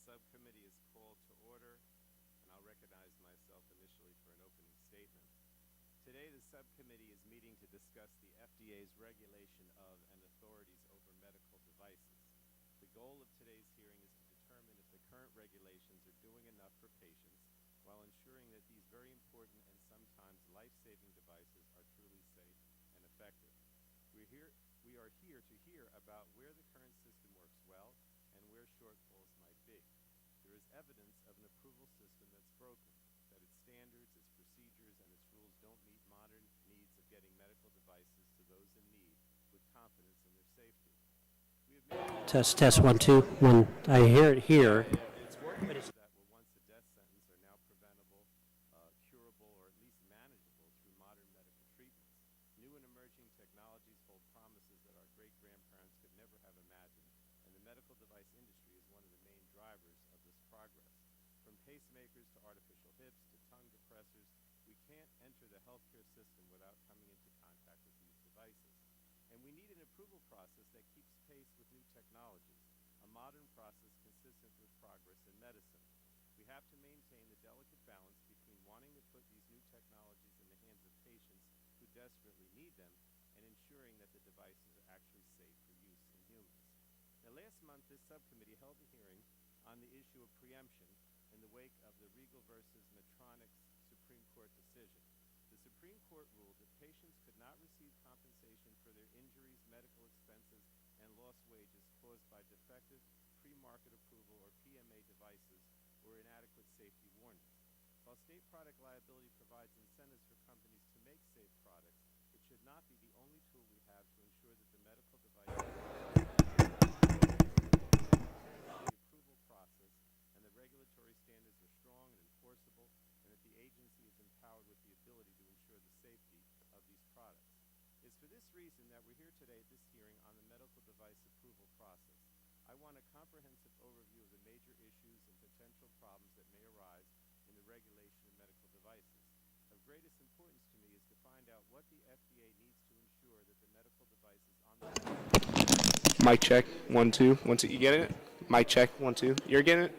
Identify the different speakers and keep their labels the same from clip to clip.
Speaker 1: Subcommittee is called to order, and I'll recognize myself initially for an opening statement. Today, the Subcommittee is meeting to discuss the FDA's regulation of and authorities over medical devices. The goal of today's hearing is to determine if the current regulations are doing enough for patients while ensuring that these very important and sometimes life-saving devices are truly safe and effective. We are here to hear about where the current system works well and where shortfalls might be. There is evidence of an approval system that's broken, that its standards, its procedures, and its rules don't meet modern needs of getting medical devices to those in need with confidence in their safety.
Speaker 2: Test 1 2 1. I hear it here.
Speaker 1: That were once a death sentence are now preventable, curable, or at least manageable through modern medical treatments. New and emerging technologies hold promises that our great-grandparents could never have imagined, and the medical device industry is one of the main drivers of this progress. From pacemakers to artificial hips to tongue depressors, we can't enter the healthcare system without coming into contact with these devices. And we need an approval process that keeps pace with new technologies, a modern process consistent with progress in medicine. We have to maintain the delicate balance between wanting to put these new technologies in the hands of patients who desperately need them and ensuring that the devices are actually safe for use in humans. Now, last month, this subcommittee held a hearing on the issue of preemption in the wake of the Regal versus Medtronic's Supreme Court decision. The Supreme Court ruled that patients could not receive compensation for their injuries, medical expenses, and lost wages caused by defective pre-market approval or PMA devices or inadequate safety warnings. While state product liability provides incentives for companies to make safe products, it should not be the only tool we have to ensure that the medical device the approval process and the regulatory standards are strong and enforceable, and that the agency is empowered with the ability to ensure the safety of these products. It's for this reason that we're here today at this hearing on the medical device approval process. I want a comprehensive overview of the major issues and potential problems that may arise in the regulation of medical devices. Of greatest importance to me is to find out what the FDA needs to ensure that the medical devices on the market.
Speaker 3: Mic check, 1 2 1 2. You getting it? Mic check, 1 2. You're getting it?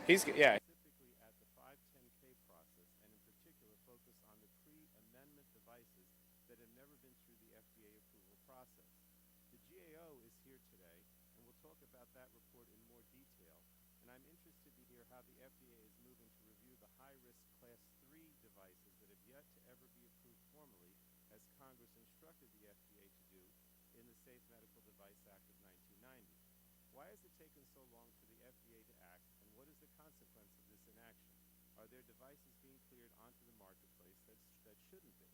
Speaker 3: Yeah.
Speaker 1: Specifically at the 510K process, and in particular focus on the pre-amendment devices that have never been through the FDA approval process. The GAO is here today, and we'll talk about that report in more detail, and I'm interested to hear how the FDA is moving to review the high-risk Class 3 devices that have yet to ever be approved formally, as Congress instructed the FDA to do in the Safe Medical Device Act of 1990. Why has it taken so long for the FDA to act, and what is the consequence of this inaction? Are there devices being cleared onto the marketplace that shouldn't be?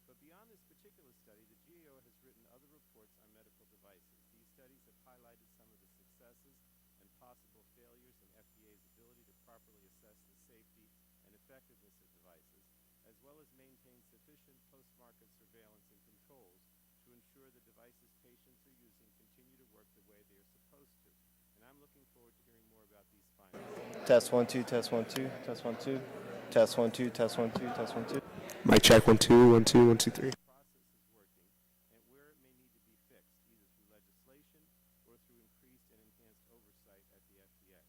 Speaker 1: But beyond this particular study, the GAO has written other reports on medical devices. These studies have highlighted some of the successes and possible failures in FDA's ability to properly assess the safety and effectiveness of devices, as well as maintain sufficient post-market surveillance and controls to ensure the devices patients are using continue to work the way they are supposed to. And I'm looking forward to hearing more about these findings.
Speaker 4: Test 1 2 test 1 2 test 1 2 test 1 2 test 1 2 test 1 2.
Speaker 3: Mic check, 1 2 1 2 1 2 3.
Speaker 1: Process is working, and where it may need to be fixed, either through legislation or through increased and enhanced oversight at the FDA.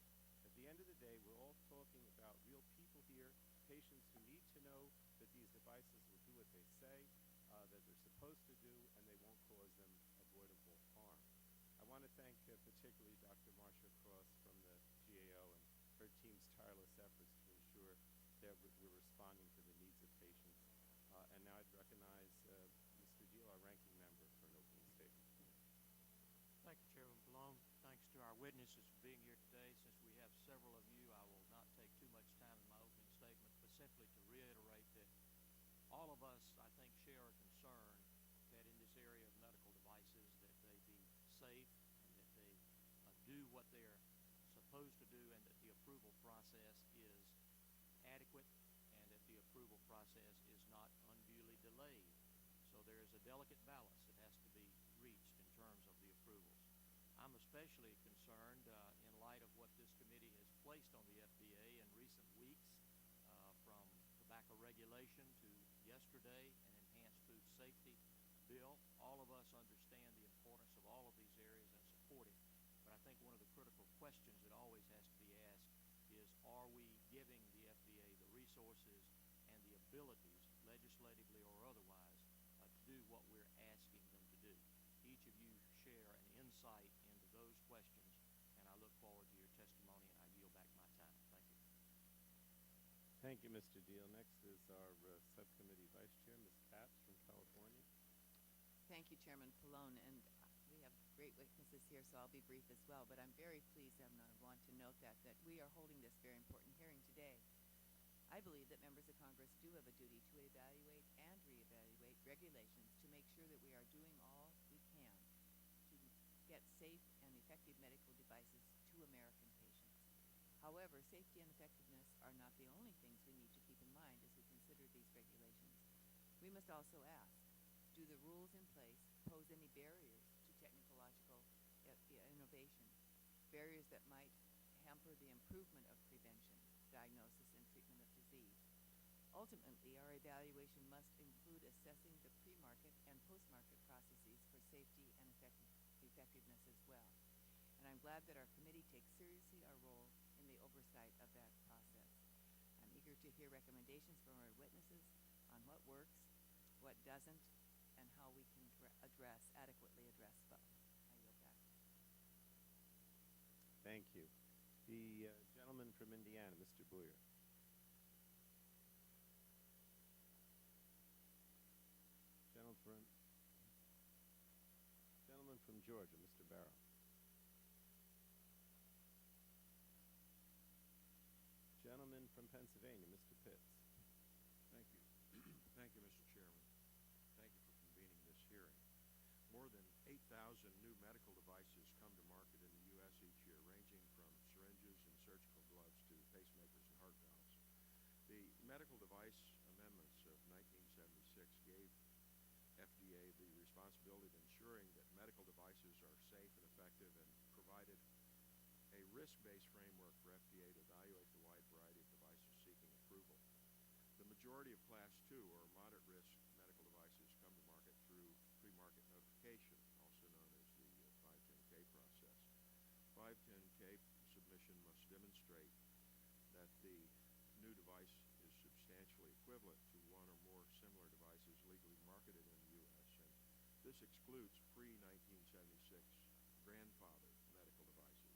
Speaker 1: At the end of the day, we're all talking about real people here, patients who need to know that these devices will do what they say, that they're supposed to do, and they won't cause them avoidable harm. I want to thank particularly Dr. Marcia Cross from the GAO and her team's tireless efforts to ensure that we're responding to the needs of patients. And now I'd recognize Mr. Deal, our ranking member, for an opening statement.
Speaker 5: Thank you, Chairman Malone. Thanks to our witnesses for being here today. Since we have several of you, I will not take too much time in my opening statement, but simply to reiterate that all of us, I think, share a concern that in this area of medical devices that they be safe and that they do what they're supposed to do, and that the approval process is adequate and that the approval process is not unduly delayed. So there is a delicate balance that has to be reached in terms of the approvals. I'm especially concerned in light of what this committee has placed on the FDA in recent weeks, from tobacco regulation to yesterday an enhanced food safety bill. All of us understand the importance of all of these areas and support it, but I think one of the critical questions that always has to be asked is, are we giving the FDA the resources and the abilities, legislatively or otherwise, to do what we're asking them to do? Each of you share an insight into those questions, and I look forward to your testimony, and I yield back my time. Thank you.
Speaker 1: Thank you, Mr. Deal. Next is our Subcommittee Vice Chair, Ms. Capps from California.
Speaker 6: Thank you, Chairman Pallone, and we have great witnesses here, so I'll be brief as well. But I'm very pleased, and I want to note that we are holding this very important hearing today. I believe that members of Congress do have a duty to evaluate and reevaluate regulations to make sure that we are doing all we can to get safe and effective medical devices to American patients. However, safety and effectiveness are not the only things we need to keep in mind as we consider these regulations. We must also ask, do the rules in place pose any barriers to technological innovation, barriers that might hamper the improvement of prevention, diagnosis, and treatment of disease? Ultimately, our evaluation must include assessing the pre-market and post-market processes for safety and effectiveness as well. And I'm glad that our committee takes seriously our role in the oversight of that process. I'm eager to hear recommendations from our witnesses on what works, what doesn't, and how we can adequately address both. I yield back.
Speaker 1: Thank you. The gentleman from Indiana, Mr. Boyer. Gentleman from Georgia, Mr. Barrow. Gentleman from Pennsylvania, Mr. Pitts.
Speaker 7: Thank you. Thank you, Mr. Chairman. Thank you for convening this hearing. More than 8,000 new medical devices come to market in the U.S. each year, ranging from syringes and surgical gloves to pacemakers and heart valves. The Medical Device Amendments of 1976 gave FDA the responsibility of ensuring that medical devices are safe and effective, and provided a risk-based framework for FDA to evaluate the wide variety of devices seeking approval. The majority of Class 2 or moderate risk medical devices come to market through pre-market notification, also known as the 510K process. 510K submission must demonstrate that the new device is substantially equivalent to one or more similar devices legally marketed in the U.S., and this excludes pre-1976 grandfathered medical devices.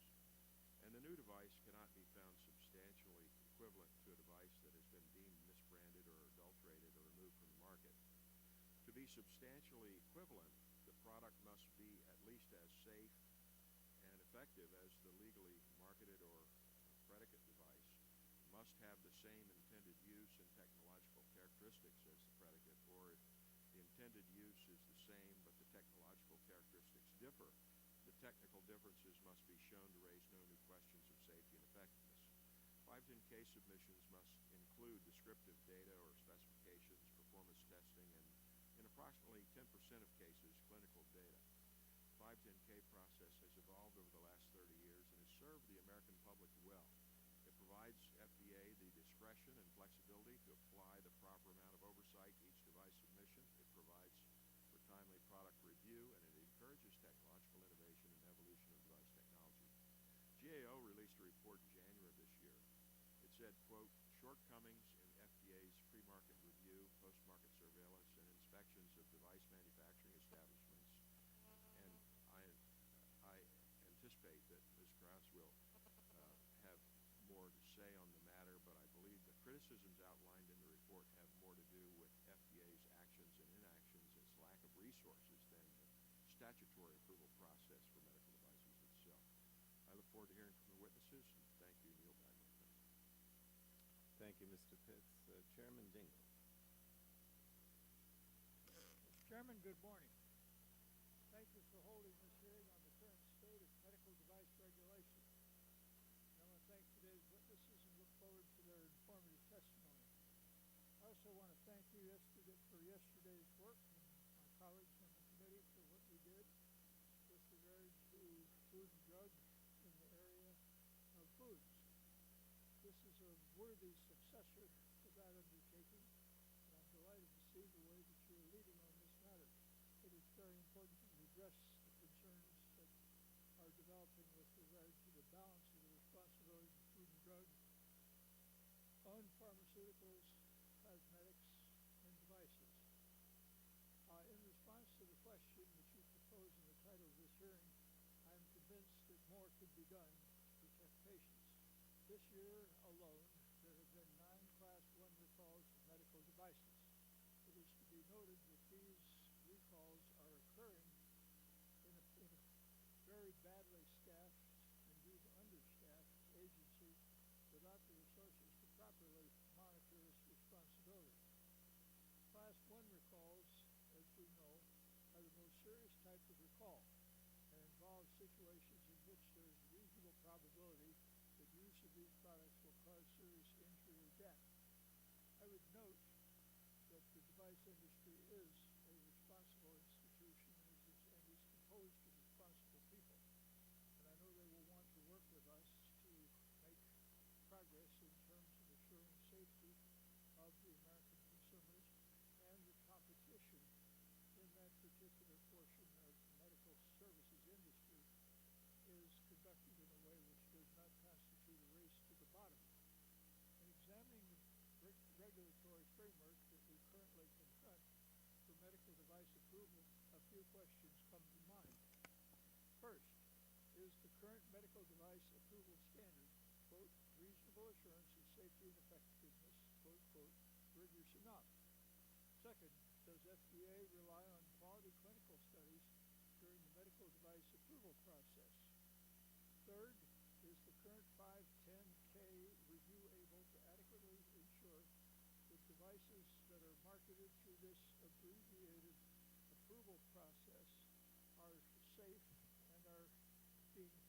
Speaker 7: And the new device cannot be found substantially equivalent to a device that has been deemed misbranded or adulterated or removed from the market. To be substantially equivalent, the product must be at least as safe and effective as the legally marketed or predicate device, must have the same intended use and technological characteristics as the predicate, or if the intended use is the same but the technological characteristics differ, the technical differences must be shown to raise no new questions of safety and effectiveness. 510K submissions must include descriptive data or specifications, performance testing, and in approximately 10% of cases, clinical data. 510K process has evolved over the last 30 years and has served the American public well. It provides FDA the discretion and flexibility to apply the proper amount of oversight to each device submission. It provides for timely product review, and it encourages technological innovation and evolution of device technology. GAO released a report in January of this year. It said, quote, shortcomings in FDA's pre-market review, post-market surveillance, and inspections of device manufacturing establishments, and I anticipate that Ms. Krause will have more to say on the matter, but I believe the criticisms outlined in the report have more to do with FDA's actions and inactions, its lack of resources, than the statutory approval process for medical devices itself. I look forward to hearing from the witnesses, and thank you, Neil Bagman.
Speaker 1: Thank you, Mr. Pitts. Chairman Dingell.
Speaker 8: Mr. Chairman, good morning. Thank you for holding this hearing on the current state of medical device regulation. I want to thank today's witnesses and look forward to their informative testimony. I also want to thank you for yesterday's work and my colleagues on the committee for what we did with regard to food and drugs in the area of foods. This is a worthy successor to that undertaking, and I'm delighted to see the way that you're leading on this matter. It is very important to address the concerns that are developing with regard to the balance pharmaceuticals, cosmetics, and devices. In response to the question that you propose in the title of this hearing, I am convinced that more could be done to protect patients. This year alone, there have been 9 Class 1 recalls of medical devices. It is to be noted that these recalls are occurring in a very badly staffed, indeed understaffed, agency without the resources to properly monitor its responsibility. Class 1 recalls, as we know, are the most serious type of recall and involve situations in which there is a reasonable probability that use of these products will cause serious injury or death. I would note that the device industry is a responsible institution and is composed of responsible people. And I know they will want to work with us to make progress in terms of assuring safety of the American consumers, and the competition in that particular portion of the medical services industry is conducted in a way which does not constitute a race to the bottom. In examining the regulatory framework that we currently confront for medical device approval, a few questions come to mind. First, is the current medical device approval standard, quote, reasonable assurance of safety and effectiveness, quote, quote, rigorous enough? Second, does FDA rely on quality clinical studies during the medical device approval process? Third, is the current 510K review able to adequately ensure that devices that are marketed through this abbreviated approval process are safe and are being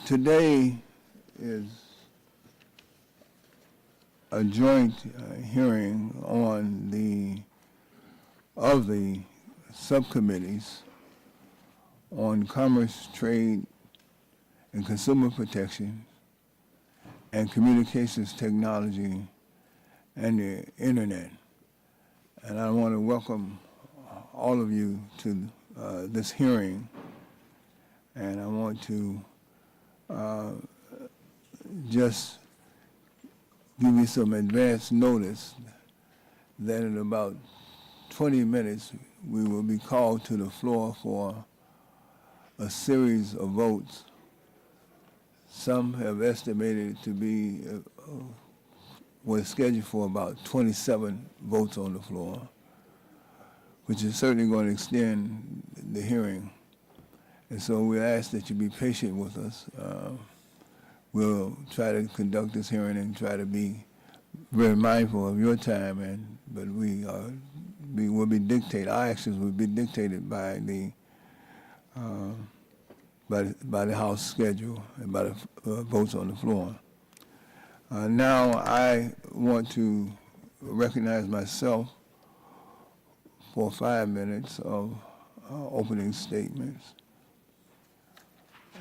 Speaker 9: Today is a joint hearing on the subcommittees on commerce, trade, and consumer protection, and communications technology, and the internet. And I want to welcome all of you to this hearing, and I want to just give you some advance notice that in about 20 minutes we will be called to the floor for a series of votes. Some have estimated it to be was scheduled for about 27 votes on the floor, which is certainly going to extend the hearing. And so we ask that you be patient with us. We'll try to conduct this hearing and try to be very mindful of your time, but will be dictated. Our actions will be dictated by the House schedule and by the votes on the floor. Now I want to recognize myself for 5 minutes of opening statements.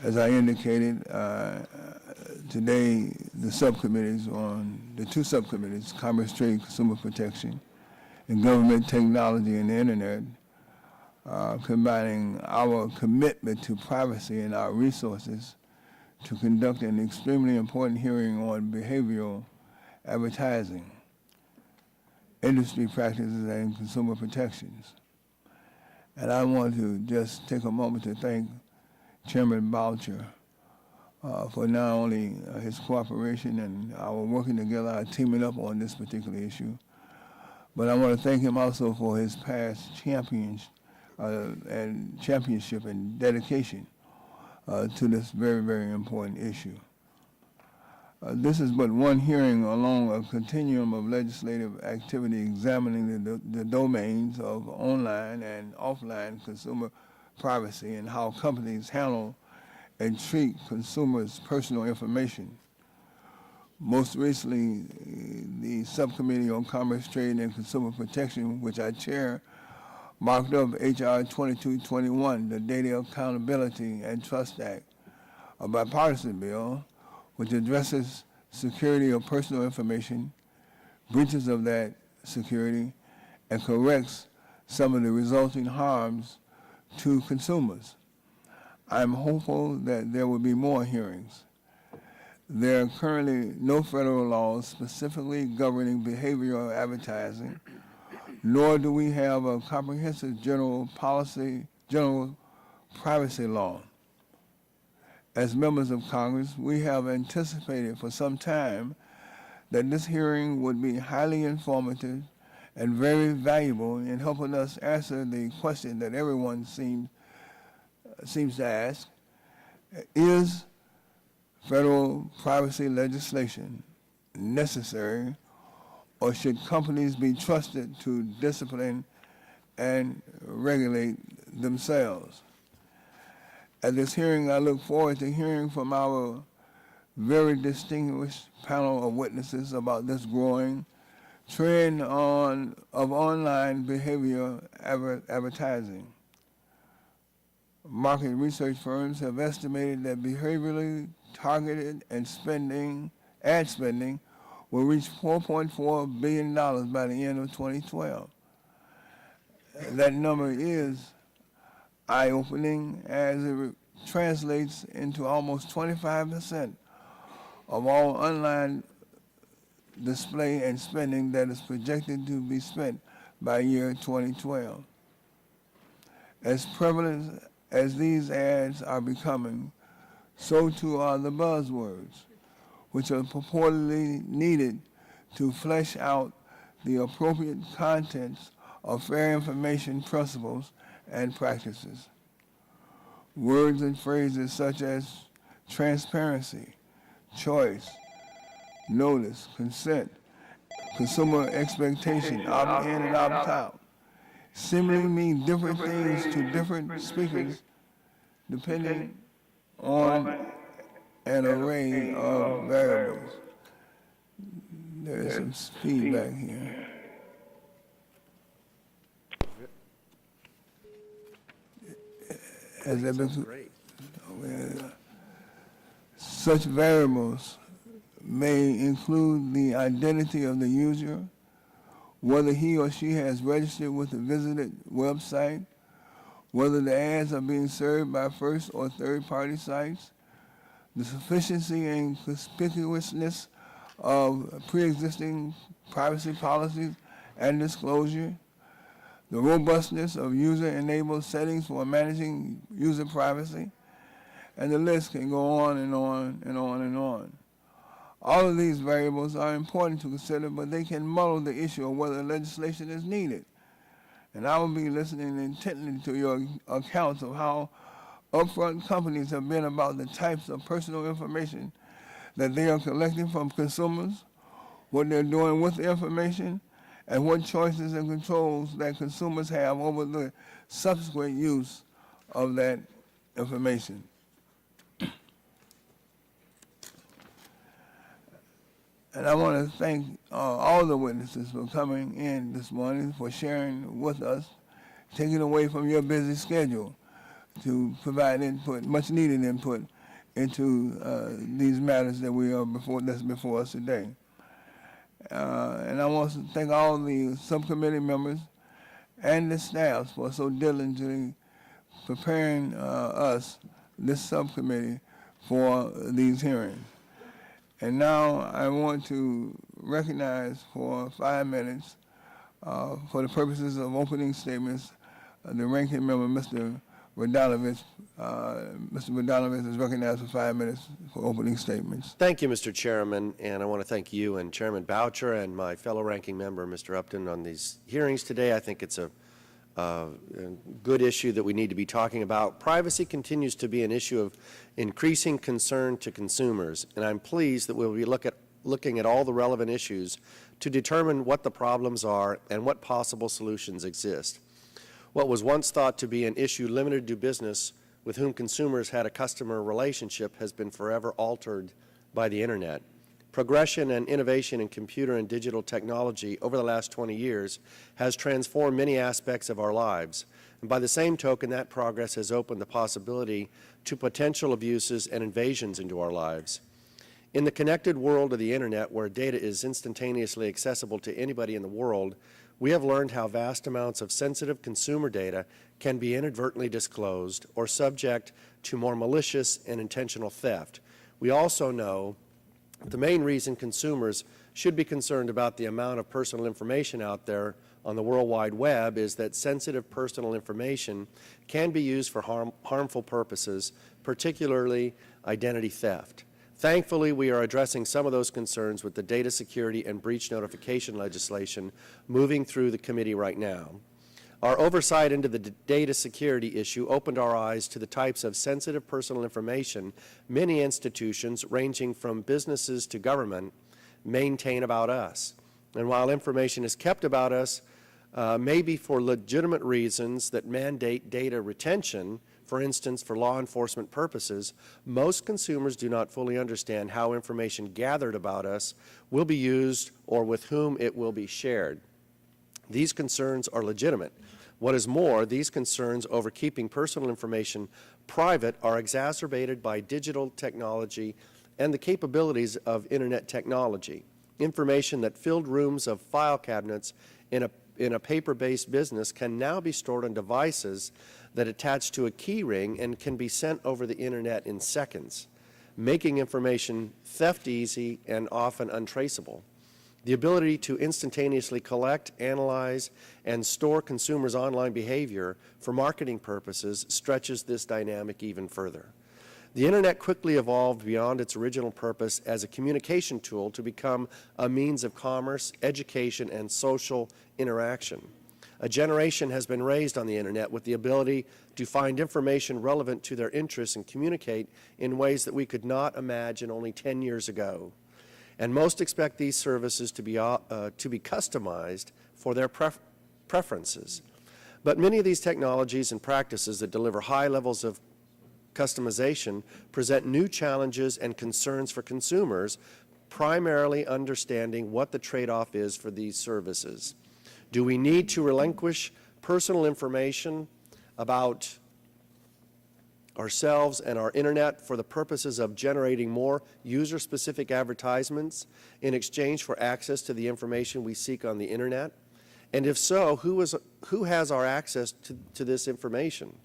Speaker 9: As I indicated, today the two subcommittees, Commerce, Trade, Consumer Protection, and Government Technology and the Internet, combining our commitment to privacy and our resources to conduct an extremely important hearing on behavioral advertising, industry practices, and consumer protections. And I want to just take a moment to thank Chairman Boucher for not only his cooperation and our working together, our teaming up on this particular issue, but I want to thank him also for his past championship and dedication to this very, very important issue. This is but one hearing along a continuum of legislative activity examining the domains of online and offline consumer privacy and how companies handle and treat consumers' personal information. Most recently, the Subcommittee on Commerce, Trade, and Consumer Protection, which I chair, marked up H.R. 2221, the Data Accountability and Trust Act, a bipartisan bill which addresses security of personal information, breaches of that security, and corrects some of the resulting harms to consumers. I'm hopeful that there will be more hearings. There are currently no federal laws specifically governing behavioral advertising, nor do we have a comprehensive general privacy law. As members of Congress, we have anticipated for some time that this hearing would be highly informative and very valuable in helping us answer the question that everyone seems to ask: is federal privacy legislation necessary, or should companies be trusted to discipline and regulate themselves? At this hearing, I look forward to hearing from our very distinguished panel of witnesses about this growing trend of online behavior advertising. Market research firms have estimated that behaviorally targeted and ad spending will reach $4.4 billion by the end of 2012. That number is eye-opening, as it translates into almost 25% of all online display and spending that is projected to be spent by year 2012. As prevalent as these ads are becoming, so too are the buzzwords, which are purportedly needed to flesh out the appropriate contents of fair information principles and practices. Words and phrases such as transparency, choice, notice, consent, consumer expectation, opt-in and opt-out seemingly mean different things to different speakers depending on an array of variables. There is some feedback here. Has that been
Speaker 7: Great.
Speaker 9: Such variables may include the identity of the user, whether he or she has registered with the visited website, whether the ads are being served by first or third-party sites, the sufficiency and conspicuousness of pre-existing privacy policies and disclosure, the robustness of user-enabled settings for managing user privacy, and the list can go on and on and on and on. All of these variables are important to consider, but they can muddle the issue of whether legislation is needed. And I will be listening intently to your accounts of how upfront companies have been about the types of personal information that they are collecting from consumers, what they're doing with the information, and what choices and controls that consumers have over the subsequent use of that information. And I want to thank all the witnesses for coming in this morning, for sharing with us, taking away from your busy schedule to provide input, much needed input, into these matters that that's before us today. And I want to thank all the subcommittee members and the staff for so diligently preparing us, this subcommittee, for these hearings. And now I want to recognize for 5 minutes, for the purposes of opening statements, the ranking member, Mr. Radalovich. Mr. Radalovich is recognized for 5 minutes for opening statements.
Speaker 10: Thank you, Mr. Chairman, and I want to thank you and Chairman Boucher and my fellow ranking member, Mr. Upton, on these hearings today. I think it's a good issue that we need to be talking about. Privacy continues to be an issue of increasing concern to consumers, and I'm pleased that we'll be looking at all the relevant issues to determine what the problems are and what possible solutions exist. What was once thought to be an issue limited to business with whom consumers had a customer relationship has been forever altered by the Internet. Progression and innovation in computer and digital technology over the last 20 years has transformed many aspects of our lives. And by the same token, that progress has opened the possibility to potential abuses and invasions into our lives. In the connected world of the Internet, where data is instantaneously accessible to anybody in the world, we have learned how vast amounts of sensitive consumer data can be inadvertently disclosed or subject to more malicious and intentional theft. We also know the main reason consumers should be concerned about the amount of personal information out there on the World Wide Web is that sensitive personal information can be used for harmful purposes, particularly identity theft. Thankfully, we are addressing some of those concerns with the data security and breach notification legislation moving through the committee right now. Our oversight into the data security issue opened our eyes to the types of sensitive personal information many institutions, ranging from businesses to government, maintain about us. And while information is kept about us, maybe for legitimate reasons that mandate data retention, for instance, for law enforcement purposes, most consumers do not fully understand how information gathered about us will be used or with whom it will be shared. These concerns are legitimate. What is more, these concerns over keeping personal information private are exacerbated by digital technology and the capabilities of Internet technology. Information that filled rooms of file cabinets in a paper-based business can now be stored on devices that attach to a key ring and can be sent over the Internet in seconds, making information theft easy and often untraceable. The ability to instantaneously collect, analyze, and store consumers' online behavior for marketing purposes stretches this dynamic even further. The Internet quickly evolved beyond its original purpose as a communication tool to become a means of commerce, education, and social interaction. A generation has been raised on the Internet with the ability to find information relevant to their interests and communicate in ways that we could not imagine only 10 years ago. And most expect these services to be customized for their preferences. But many of these technologies and practices that deliver high levels of customization present new challenges and concerns for consumers, primarily understanding what the trade-off is for these services. Do we need to relinquish personal information about ourselves and our internet for the purposes of generating more user-specific advertisements in exchange for access to the information we seek on the internet? And if so, who has our access to this information?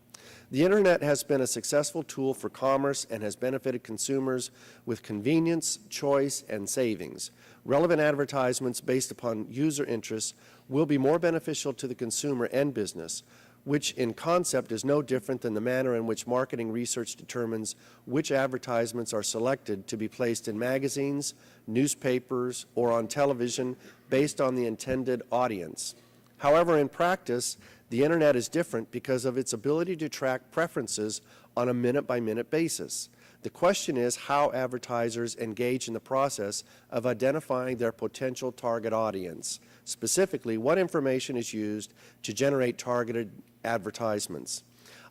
Speaker 10: The internet has been a successful tool for commerce and has benefited consumers with convenience, choice, and savings. Relevant advertisements based upon user interests will be more beneficial to the consumer and business, which in concept is no different than the manner in which marketing research determines which advertisements are selected to be placed in magazines, newspapers, or on television based on the intended audience. However, in practice, the internet is different because of its ability to track preferences on a minute-by-minute basis. The question is how advertisers engage in the process of identifying their potential target audience. Specifically, what information is used to generate targeted advertisements.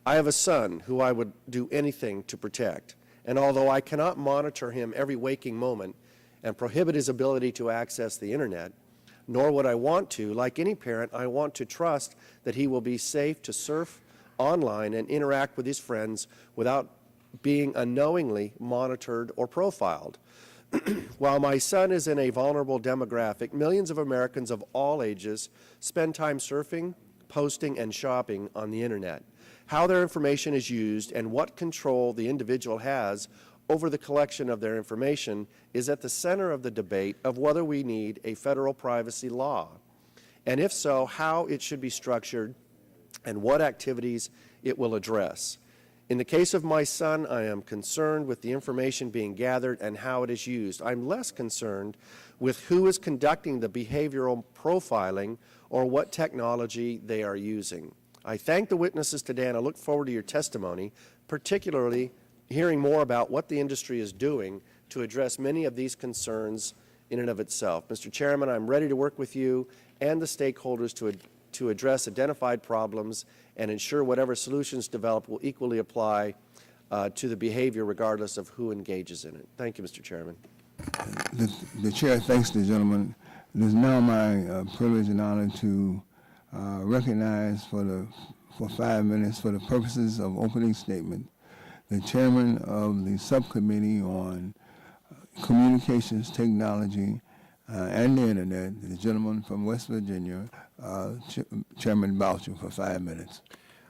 Speaker 10: I have a son who I would do anything to protect, and although I cannot monitor him every waking moment and prohibit his ability to access the internet, nor would I want to, like any parent, I want to trust that he will be safe to surf online and interact with his friends without being unknowingly monitored or profiled. While my son is in a vulnerable demographic, millions of Americans of all ages spend time surfing, posting, and shopping on the internet. How their information is used and what control the individual has over the collection of their information is at the center of the debate of whether we need a federal privacy law, and if so, how it should be structured and what activities it will address. In the case of my son, I am concerned with the information being gathered and how it is used. I'm less concerned with who is conducting the behavioral profiling or what technology they are using. I thank the witnesses today, and I look forward to your testimony, particularly hearing more about what the industry is doing to address many of these concerns in and of itself. Mr. Chairman, I'm ready to work with you and the stakeholders to address identified problems and ensure whatever solutions develop will equally apply to the behavior regardless of who engages in it. Thank you, Mr. Chairman.
Speaker 9: The chair thanks the gentleman. It is now my privilege and honor to recognize for 5 minutes for the purposes of opening statement the chairman of the subcommittee on communications technology and the internet, the gentleman from West Virginia, Chairman Boucher, for 5 minutes.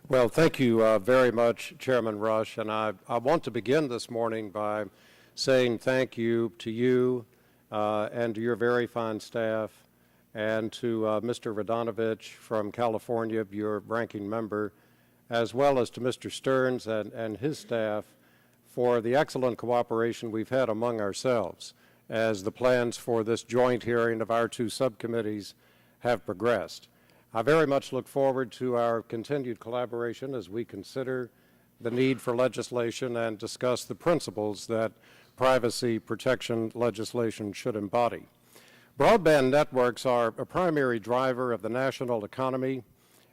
Speaker 11: Well, thank you very much, Chairman Rush, and I want to begin this morning by saying thank you to you and to your very fine staff, and to Mr. Radonovich from California, your ranking member, as well as to Mr. Stearns and his staff for the excellent cooperation we've had among ourselves as the plans for this joint hearing of our two subcommittees have progressed. I very much look forward to our continued collaboration as we consider the need for legislation and discuss the principles that privacy protection legislation should embody. Broadband networks are a primary driver of the national economy,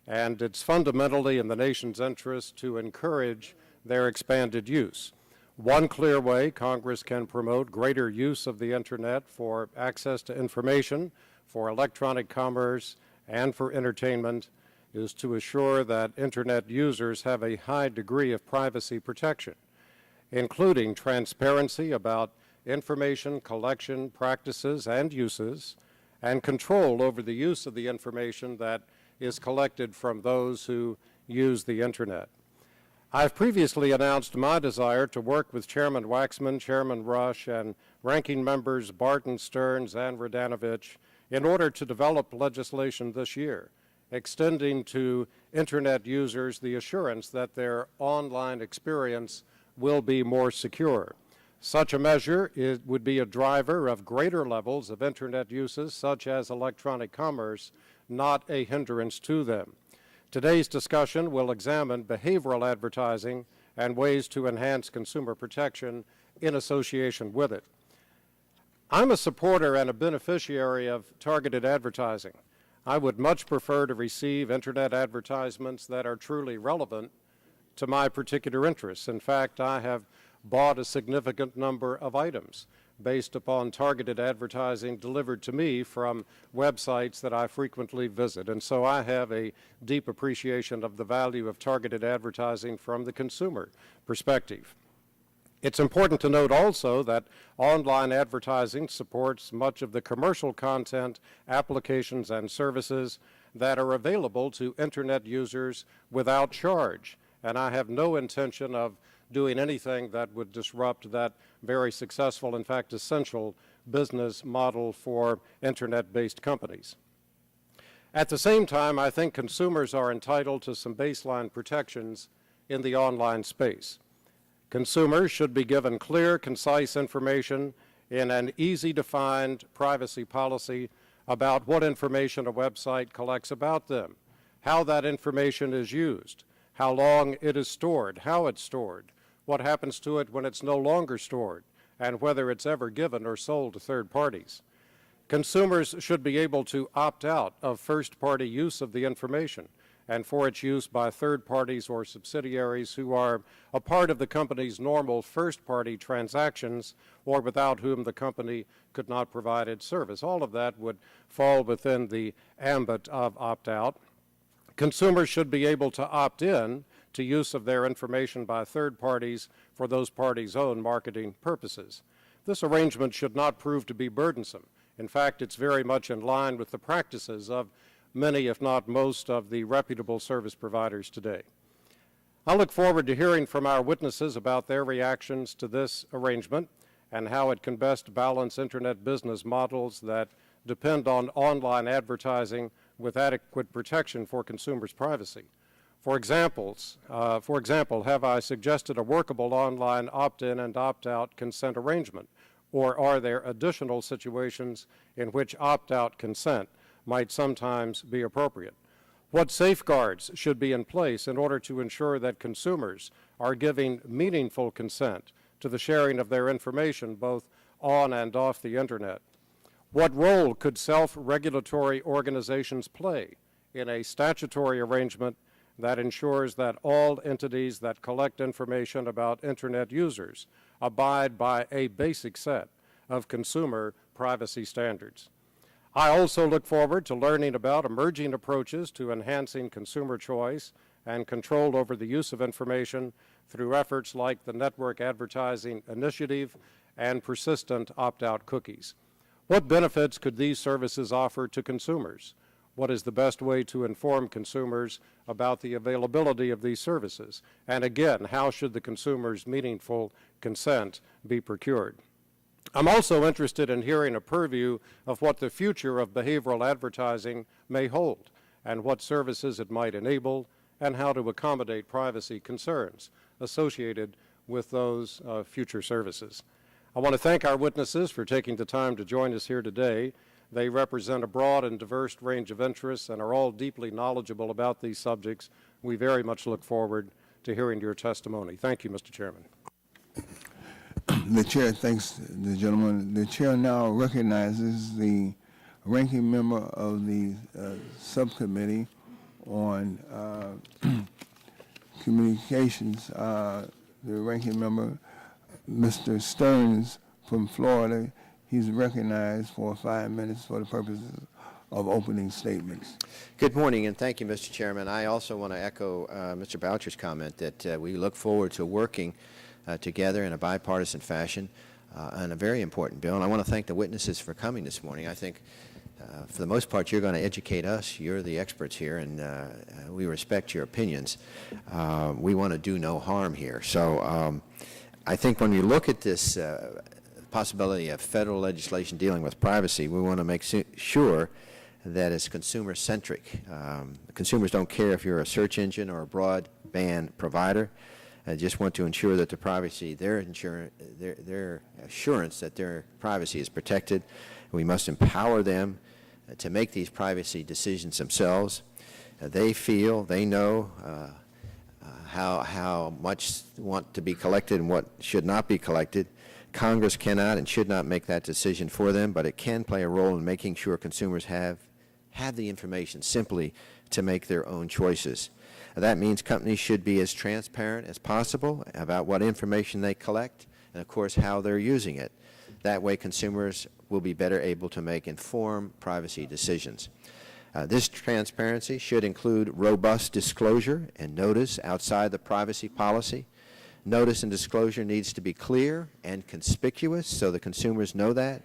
Speaker 11: and it's fundamentally in the nation's interest to encourage their expanded use. One clear way Congress can promote greater use of the Internet for access to information, for electronic commerce, and for entertainment is to assure that Internet users have a high degree of privacy protection, including transparency about information collection practices and uses, and control over the use of the information that is collected from those who use the Internet. I've previously announced my desire to work with Chairman Waxman, Chairman Rush, and ranking members Barton, Stearns, and Radonovich in order to develop legislation this year, extending to Internet users the assurance that their online experience will be more secure. Such a measure would be a driver of greater levels of Internet uses, such as electronic commerce, not a hindrance to them. Today's discussion will examine behavioral advertising and ways to enhance consumer protection in association with it. I'm a supporter and a beneficiary of targeted advertising. I would much prefer to receive Internet advertisements that are truly relevant to my particular interests. In fact, I have bought a significant number of items based upon targeted advertising delivered to me from websites that I frequently visit. And so I have a deep appreciation of the value of targeted advertising from the consumer perspective. It's important to note also that online advertising supports much of the commercial content, applications, and services that are available to Internet users without charge. And I have no intention of doing anything that would disrupt that very successful, in fact, essential business model for Internet-based companies. At the same time, I think consumers are entitled to some baseline protections in the online space. Consumers should be given clear, concise information in an easy-to-find privacy policy about what information a website collects about them, how that information is used, how long it is stored, how it's stored, what happens to it when it's no longer stored, and whether it's ever given or sold to third parties. Consumers should be able to opt out of first-party use of the information and for its use by third parties or subsidiaries who are a part of the company's normal first-party transactions or without whom the company could not provide its service. All of that would fall within the ambit of opt-out. Consumers should be able to opt in to use of their information by third parties for those parties' own marketing purposes. This arrangement should not prove to be burdensome. In fact, it's very much in line with the practices of many, if not most, of the reputable service providers today. I look forward to hearing from our witnesses about their reactions to this arrangement and how it can best balance Internet business models that depend on online advertising with adequate protection for consumers' privacy. For example, have I suggested a workable online opt-in and opt-out consent arrangement, or are there additional situations in which opt-out consent might sometimes be appropriate? What safeguards should be in place in order to ensure that consumers are giving meaningful consent to the sharing of their information both on and off the Internet? What role could self-regulatory organizations play in a statutory arrangement that ensures that all entities that collect information about Internet users abide by a basic set of consumer privacy standards? I also look forward to learning about emerging approaches to enhancing consumer choice and control over the use of information through efforts like the Network Advertising Initiative and persistent opt-out cookies. What benefits could these services offer to consumers? What is the best way to inform consumers about the availability of these services? And again, how should the consumer's meaningful consent be procured? I'm also interested in hearing a purview of what the future of behavioral advertising may hold and what services it might enable and how to accommodate privacy concerns associated with those future services. I want to thank our witnesses for taking the time to join us here today. They represent a broad and diverse range of interests and are all deeply knowledgeable about these subjects. We very much look forward to hearing your testimony. Thank you, Mr. Chairman.
Speaker 9: The chair thanks the gentleman. The chair now recognizes the ranking member of the subcommittee on communications, the ranking member, Mr. Stearns from Florida. He's recognized for 5 minutes for the purposes of opening statements.
Speaker 12: Good morning, and thank you, Mr. Chairman. I also want to echo Mr. Boucher's comment that we look forward to working together in a bipartisan fashion on a very important bill. And I want to thank the witnesses for coming this morning. I think, for the most part, you're going to educate us. You're the experts here, and we respect your opinions. We want to do no harm here. So I think when you look at this possibility of federal legislation dealing with privacy, we want to make sure that it's consumer-centric. Consumers don't care if you're a search engine or a broadband provider. I just want to ensure that the privacy, their assurance that their privacy is protected. We must empower them to make these privacy decisions themselves. They feel, they know how much want to be collected and what should not be collected. Congress cannot and should not make that decision for them, but it can play a role in making sure consumers have the information simply to make their own choices. That means companies should be as transparent as possible about what information they collect and, of course, how they're using it. That way, consumers will be better able to make informed privacy decisions. This transparency should include robust disclosure and notice outside the privacy policy. Notice and disclosure needs to be clear and conspicuous so the consumers know that.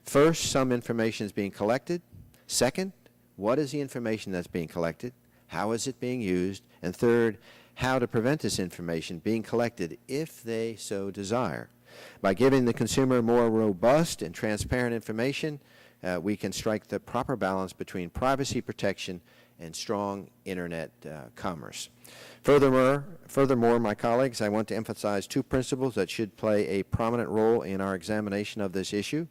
Speaker 12: First, some information is being collected. Second, what is the information that's being collected? How is it being used? And third, how to prevent this information being collected if they so desire. By giving the consumer more robust and transparent information, we can strike the proper balance between privacy protection and strong Internet commerce. Furthermore, my colleagues, I want to emphasize two principles that should play a prominent role in our examination of this issue.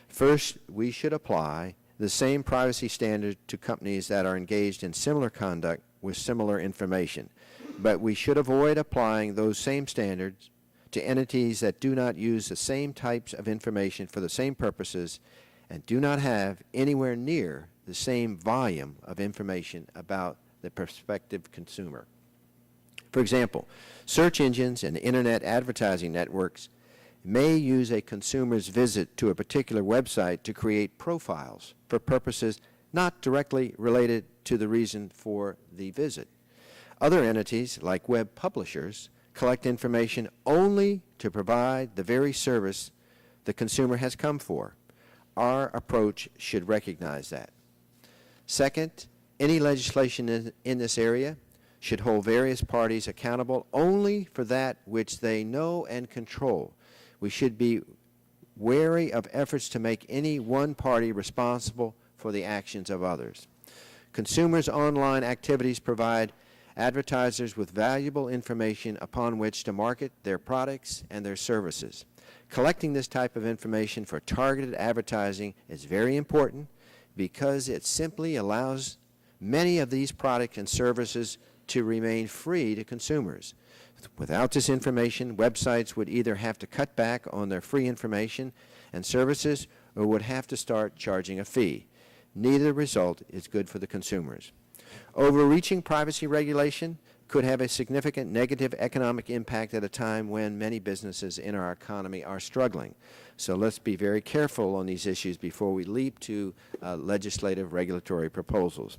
Speaker 12: First, we should apply the same privacy standard to companies that are engaged in similar conduct with similar information. But we should avoid applying those same standards to entities that do not use the same types of information for the same purposes and do not have anywhere near the same volume of information about the prospective consumer. For example, search engines and Internet advertising networks may use a consumer's visit to a particular website to create profiles for purposes not directly related to the reason for the visit. Other entities, like web publishers, collect information only to provide the very service the consumer has come for. Our approach should recognize that. Second, any legislation in this area should hold various parties accountable only for that which they know and control. We should be wary of efforts to make any one party responsible for the actions of others. Consumers' online activities provide advertisers with valuable information upon which to market their products and their services. Collecting this type of information for targeted advertising is very important because it simply allows many of these products and services to remain free to consumers. Without this information, websites would either have to cut back on their free information and services or would have to start charging a fee. Neither result is good for the consumers. Overreaching privacy regulation could have a significant negative economic impact at a time when many businesses in our economy are struggling. So let's be very careful on these issues before we leap to legislative regulatory proposals.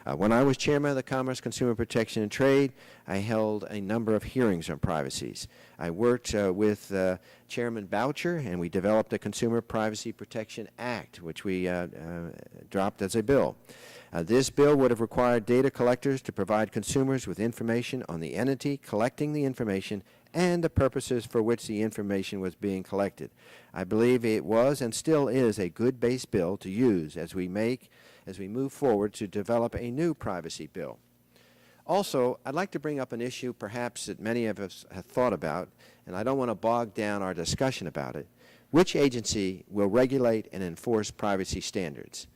Speaker 12: When I was chairman of the Commerce, Consumer Protection and Trade, I held a number of hearings on privacies. I worked with Chairman Boucher, and we developed the Consumer Privacy Protection Act, which we dropped as a bill. This bill would have required data collectors to provide consumers with information on the entity collecting the information and the purposes for which the information was being collected. I believe it was and still is a good base bill to use as we move forward to develop a new privacy bill. Also, I'd like to bring up an issue perhaps that many of us have thought about, and I don't want to bog down our discussion about it. Which agency will regulate and enforce privacy standards?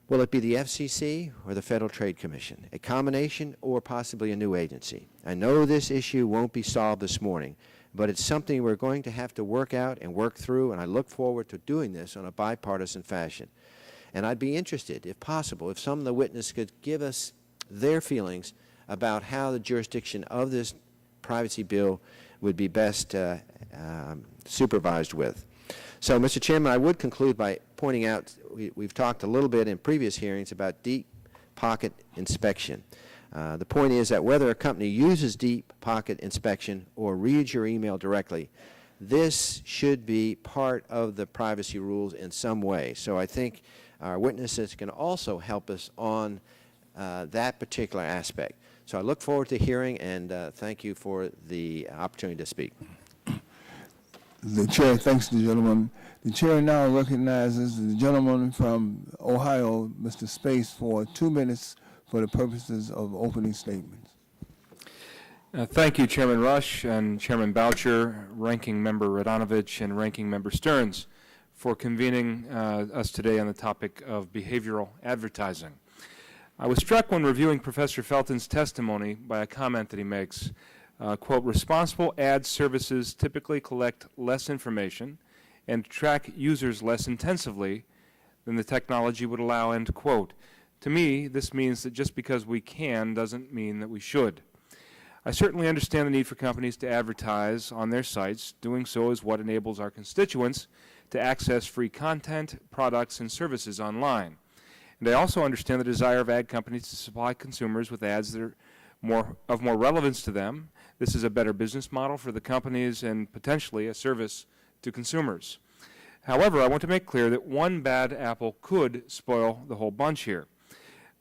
Speaker 12: Will it be the FCC or the Federal Trade Commission, a combination or possibly a new agency? I know this issue won't be solved this morning, but it's something we're going to have to work out and work through, and I look forward to doing this on a bipartisan fashion. And I'd be interested, if possible, if some of the witnesses could give us their feelings about how the jurisdiction of this privacy bill would be best supervised with. So, Mr. Chairman, I would conclude by pointing out we've talked a little bit in previous hearings about deep pocket inspection. The point is that whether a company uses deep pocket inspection or reads your email directly, this should be part of the privacy rules in some way. So I think our witnesses can also help us on that particular aspect. So I look forward to hearing, and thank you for the opportunity to speak.
Speaker 9: The chair thanks the gentleman. The chair now recognizes the gentleman from Ohio, Mr. Space, for 2 minutes for the purposes of opening statements.
Speaker 13: Thank you, Chairman Rush and Chairman Boucher, Ranking Member Radonovich, and Ranking Member Stearns for convening us today on the topic of behavioral advertising. I was struck when reviewing Professor Felton's testimony by a comment that he makes. Quote, responsible ad services typically collect less information and track users less intensively than the technology would allow, end quote. To me, this means that just because we can doesn't mean that we should. I certainly understand the need for companies to advertise on their sites. Doing so is what enables our constituents to access free content, products, and services online. And I also understand the desire of ad companies to supply consumers with ads that are of more relevance to them. This is a better business model for the companies and potentially a service to consumers. However, I want to make clear that one bad apple could spoil the whole bunch here.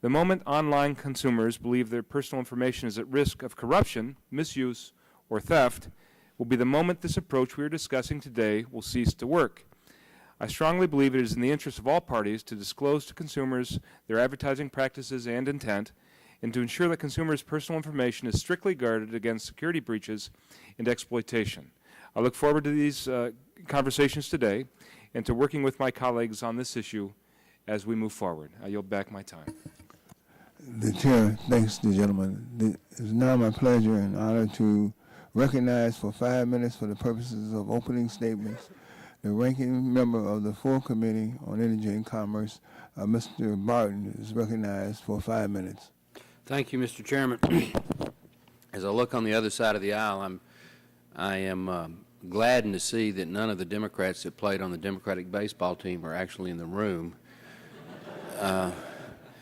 Speaker 13: The moment online consumers believe their personal information is at risk of corruption, misuse, or theft will be the moment this approach we are discussing today will cease to work. I strongly believe it is in the interest of all parties to disclose to consumers their advertising practices and intent, and to ensure that consumers' personal information is strictly guarded against security breaches and exploitation. I look forward to these conversations today and to working with my colleagues on this issue as we move forward. I yield back my time.
Speaker 9: The chair thanks the gentleman. It is now my pleasure and honor to recognize for 5 minutes for the purposes of opening statements the ranking member of the full committee on energy and commerce, Mr. Barton, is recognized for 5 minutes.
Speaker 14: Thank you, Mr. Chairman. As I look on the other side of the aisle, I am gladdened to see that none of the Democrats that played on the Democratic baseball team are actually in the room.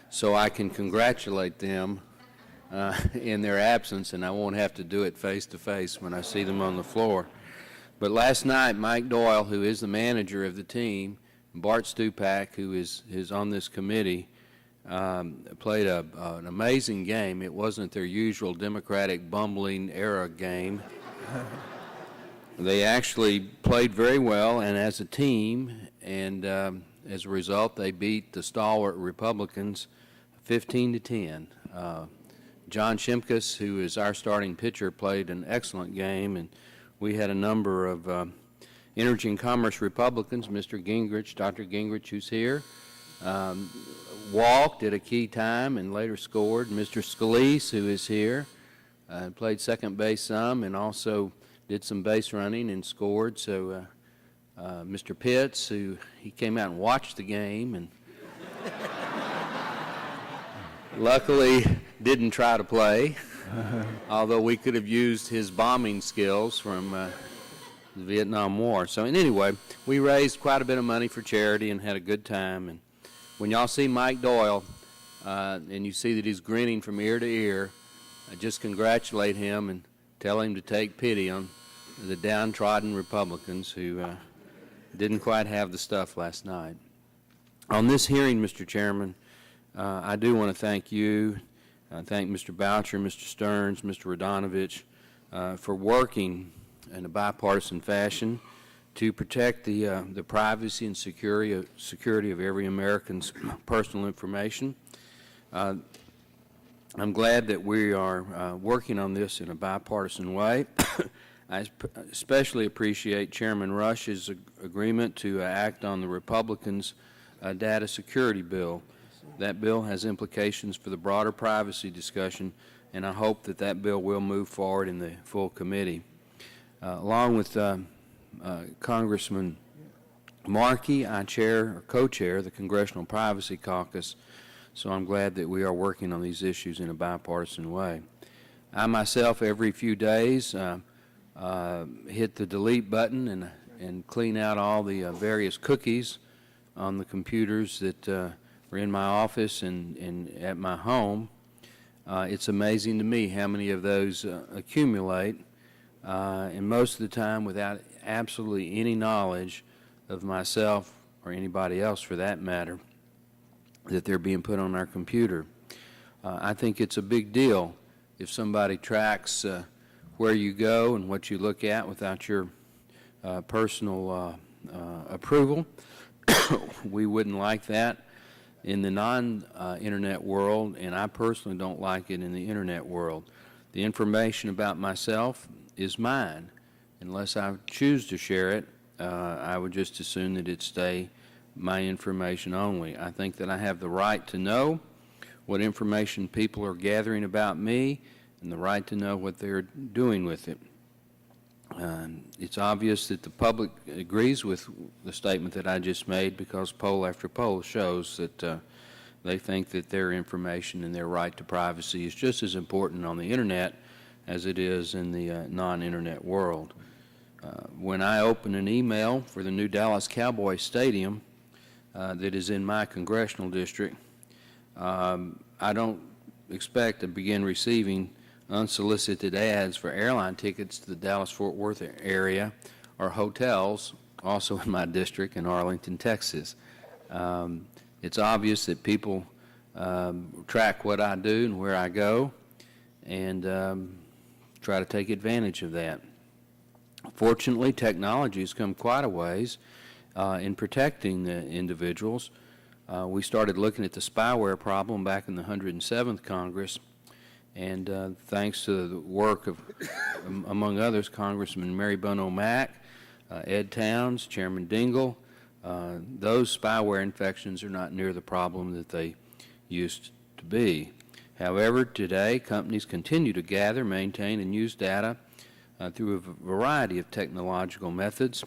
Speaker 14: So I can congratulate them in their absence, and I won't have to do it face to face when I see them on the floor. But last night, Mike Doyle, who is the manager of the team, and Bart Stupak, who is on this committee, played an amazing game. It wasn't their usual Democratic bumbling era game. They actually played very well, and as a team, and as a result, they beat the stalwart Republicans 15-10. John Shimkus, who is our starting pitcher, played an excellent game, and we had a number of Energy and Commerce Republicans, Mr. Gingrich, Dr. Gingrich, who's here, walked at a key time and later scored. Mr. Scalise, who is here, played second base some and also did some base running and scored. So Mr. Pitts, he came out and watched the game and luckily didn't try to play, although we could have used his bombing skills from the Vietnam War. So anyway, we raised quite a bit of money for charity and had a good time. And when y'all see Mike Doyle and you see that he's grinning from ear to ear, just congratulate him and tell him to take pity on the downtrodden Republicans who didn't quite have the stuff last night. On this hearing, Mr. Chairman, I do want to thank you, thank Mr. Boucher, Mr. Stearns, Mr. Radonovich for working in a bipartisan fashion to protect the privacy and security of every American's personal information. I'm glad that we are working on this in a bipartisan way. I especially appreciate Chairman Rush's agreement to act on the Republicans' data security bill. That bill has implications for the broader privacy discussion, and I hope that that bill will move forward in the full committee. Along with Congressman Markey, I co-chair the Congressional Privacy Caucus, so I'm glad that we are working on these issues in a bipartisan way. I myself, every few days, hit the delete button and clean out all the various cookies on the computers that are in my office and at my home. It's amazing to me how many of those accumulate, and most of the time without absolutely any knowledge of myself or anybody else for that matter, that they're being put on our computer. I think it's a big deal if somebody tracks where you go and what you look at without your personal approval. We wouldn't like that in the non-internet world, and I personally don't like it in the internet world. The information about myself is mine. Unless I choose to share it, I would just assume that it stay my information only. I think that I have the right to know what information people are gathering about me and the right to know what they're doing with it. It's obvious that the public agrees with the statement that I just made because poll after poll shows that they think that their information and their right to privacy is just as important on the Internet as it is in the non-Internet world. When I open an email for the new Dallas Cowboys Stadium that is in my congressional district, I don't expect to begin receiving unsolicited ads for airline tickets to the Dallas-Fort Worth area or hotels, also in my district in Arlington, Texas. It's obvious that people track what I do and where I go and try to take advantage of that. Fortunately, technology has come quite a ways in protecting the individuals. We started looking at the spyware problem back in the 107th Congress, and thanks to the work of, among others, Congressman Mary Bono Mack, Ed Towns, Chairman Dingell, those spyware infections are not near the problem that they used to be. However, today, companies continue to gather, maintain, and use data through a variety of technological methods.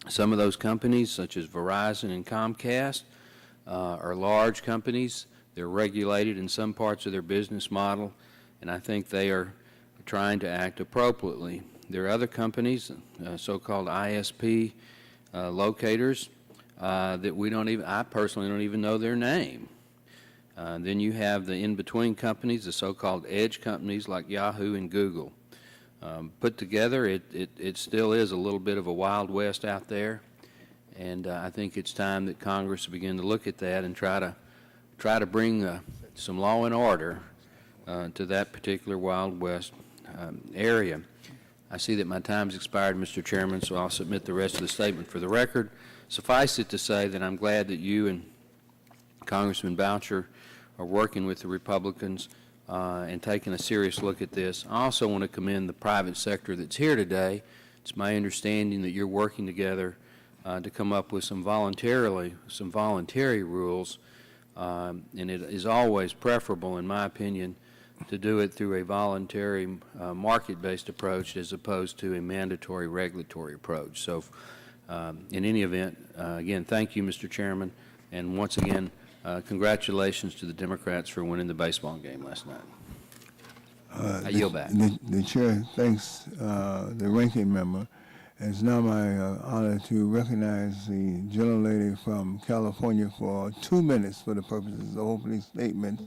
Speaker 14: Some of those companies, such as Verizon and Comcast, are large companies. They're regulated in some parts of their business model, and I think they are trying to act appropriately. There are other companies, so-called ISP locators, that we don't even, I personally don't even know their name. Then you have the in-between companies, the so-called edge companies like Yahoo and Google. Put together, it still is a little bit of a Wild West out there, and I think it's time that Congress begin to look at that and try to bring some law and order to that particular Wild West area. I see that my time's expired, Mr. Chairman, so I'll submit the rest of the statement for the record. Suffice it to say that I'm glad that you and Congressman Boucher are working with the Republicans and taking a serious look at this. I also want to commend the private sector that's here today. It's my understanding that you're working together to come up with some voluntary rules, and it is always preferable, in my opinion, to do it through a voluntary market-based approach as opposed to a mandatory regulatory approach. So in any event, again, thank you, Mr. Chairman, and once again, congratulations to the Democrats for winning the baseball game last night. I yield back.
Speaker 9: The Chair thanks the ranking member. It's now my honor to recognize the gentlelady from California for 2 minutes for the purposes of opening statement.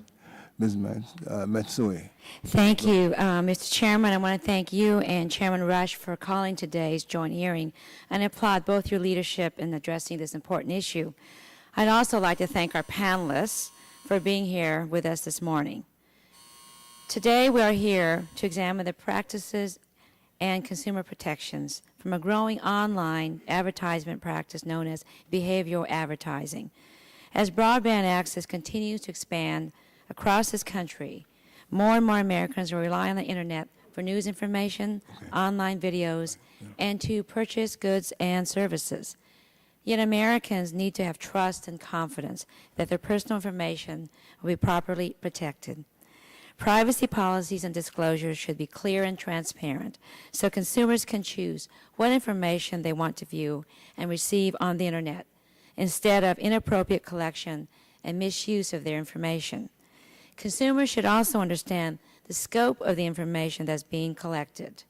Speaker 9: Ms. Matsui.
Speaker 15: Thank you, Mr. Chairman. I want to thank you and Chairman Rush for calling today's joint hearing and applaud both your leadership in addressing this important issue. I'd also like to thank our panelists for being here with us this morning. Today we are here to examine the practices and consumer protections from a growing online advertisement practice known as behavioral advertising. As broadband access continues to expand across this country, more and more Americans are relying on the Internet for news information, online videos, and to purchase goods and services. Yet Americans need to have trust and confidence that their personal information will be properly protected. Privacy policies and disclosures should be clear and transparent so consumers can choose what information they want to view and receive on the Internet instead of inappropriate collection and misuse of their information. Consumers should also understand the scope of the information that's being collected,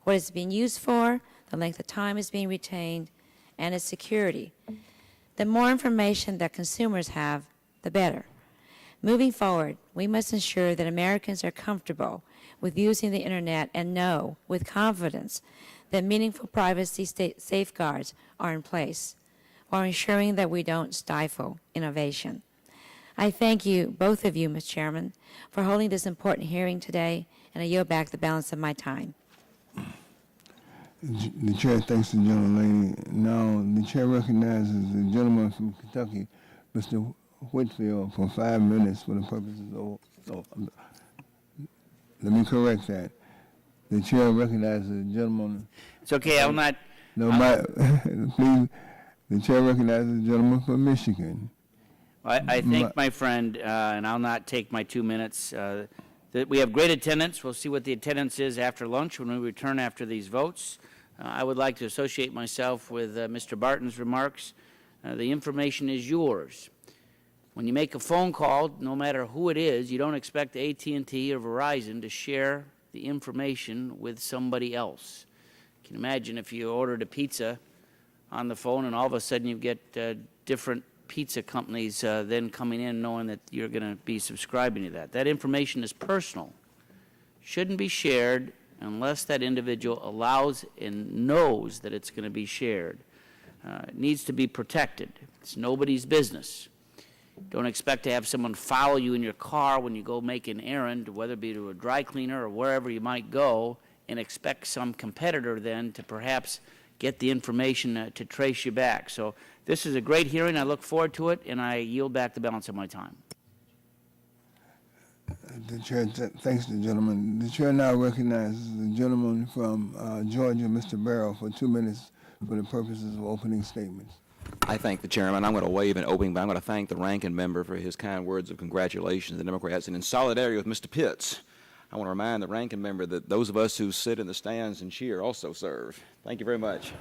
Speaker 15: what it's being used for, the length of time it's being retained, and its security. The more information that consumers have, the better. Moving forward, we must ensure that Americans are comfortable with using the Internet and know with confidence that meaningful privacy safeguards are in place while ensuring that we don't stifle innovation. I thank you, both of you, Mr. Chairman, for holding this important hearing today, and I yield back the balance of my time.
Speaker 9: The Chair thanks the gentlelady. Now, the Chair recognizes the gentleman from Kentucky, Mr. Whitfield, for 5 minutes for the purposes of... let me correct that. The Chair recognizes the gentleman...
Speaker 16: It's okay, I'll not...
Speaker 9: No, please, the Chair recognizes the gentleman from Michigan.
Speaker 16: I thank my friend, and I'll not take my 2 minutes. That we have great attendance. We'll see what the attendance is after lunch when we return after these votes. I would like to associate myself with Mr. Barton's remarks. The information is yours. When you make a phone call, no matter who it is, you don't expect AT&T or Verizon to share the information with somebody else. You can imagine if you ordered a pizza on the phone and all of a sudden you get different pizza companies then coming in knowing that you're going to be subscribing to that. That information is personal. Shouldn't be shared unless that individual allows and knows that it's going to be shared. It needs to be protected. It's nobody's business. Don't expect to have someone follow you in your car when you go make an errand, whether it be to a dry cleaner or wherever you might go, and expect some competitor then to perhaps get the information to trace you back. So this is a great hearing. I look forward to it, and I yield back the balance of my time.
Speaker 9: The chair thanks the gentleman. The chair now recognizes the gentleman from Georgia, Mr. Barrow, for 2 minutes for the purposes of opening statements.
Speaker 17: I thank the chairman. I'm going to waive an opening, but I'm going to thank the ranking member for his kind words of congratulations to the Democrats. And in solidarity with Mr. Pitts, I want to remind the ranking member that those of us who sit in the stands and cheer also serve. Thank you very much.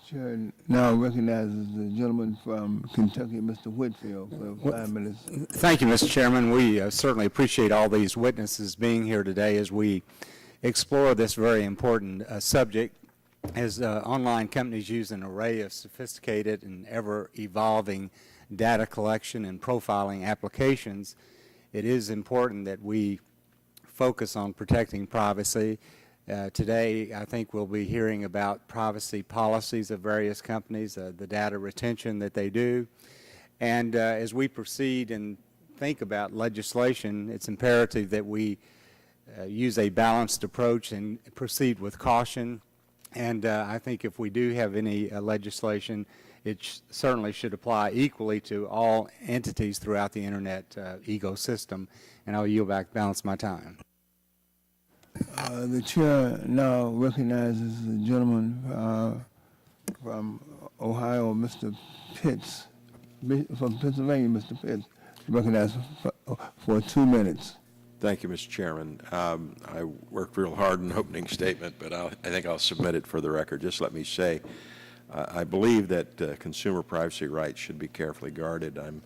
Speaker 9: Chair now recognizes the gentleman from Kentucky, Mr. Whitfield, for 5 minutes.
Speaker 18: Thank you, Mr. Chairman. We certainly appreciate all these witnesses being here today as we explore this very important subject. As online companies use an array of sophisticated and ever-evolving data collection and profiling applications, it is important that we focus on protecting privacy. Today, I think we'll be hearing about privacy policies of various companies, the data retention that they do. And as we proceed and think about legislation, it's imperative that we use a balanced approach and proceed with caution. And I think if we do have any legislation, it certainly should apply equally to all entities throughout the Internet ecosystem. And I'll yield back the balance of my time.
Speaker 9: The chair now recognizes the gentleman from Ohio, Mr. Pitts, from Pennsylvania, Mr. Pitts, recognized for 2 minutes.
Speaker 7: Thank you, Mr. Chairman. I worked real hard in the opening statement, but I think I'll submit it for the record. Just let me say, I believe that consumer privacy rights should be carefully guarded. I'm